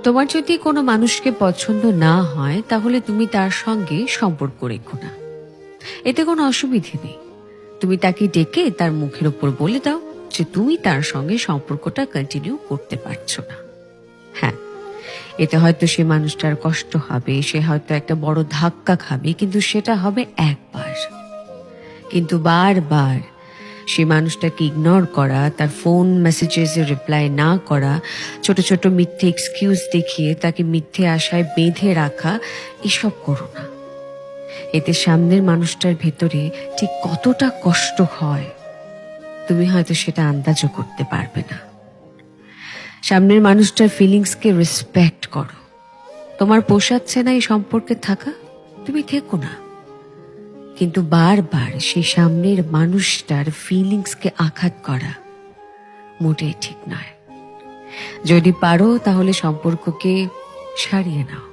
তোমার যদি কোনো মানুষকে পছন্দ না হয় তাহলে তুমি তার সঙ্গে সম্পর্ক রেখো না, এতে কোনো অসুবিধে নেই। তুমি তাকে ডেকে তার মুখের ওপর বলে দাও যে তুমি তার সঙ্গে সম্পর্কটা কন্টিনিউ করতে পারছো না। হ্যাঁ, এতে হয়তো সে মানুষটার কষ্ট হবে, সে হয়তো একটা বড় ধাক্কা খাবে, কিন্তু সেটা হবে একবার। কিন্তু বারবার সে মানুষটাকে ইগনোর করা, তার ফোন মেসেজেসে রিপ্লাই না করা, ছোট ছোট মিথ্যে এক্সকিউজ দেখিয়ে তাকে মিথ্যে আশায় বেঁধে রাখা, এসব করো না। এতে সামনের মানুষটার ভেতরে ঠিক কতটা কষ্ট হয় তুমি হয়তো সেটা আন্দাজও করতে পারবে না। সামনের মানুষটার ফিলিংসকে রেসপেক্ট করো। তোমার পোষাচ্ছে না এই সম্পর্কে থাকা, তুমি থেকো না। কিন্তু বারবার সেই সামনের মানুষটার ফিলিংসকে আঘাত করা মোটেই ঠিক নয়। যদি পারো তাহলে সম্পর্ককে সারিয়ে নাও।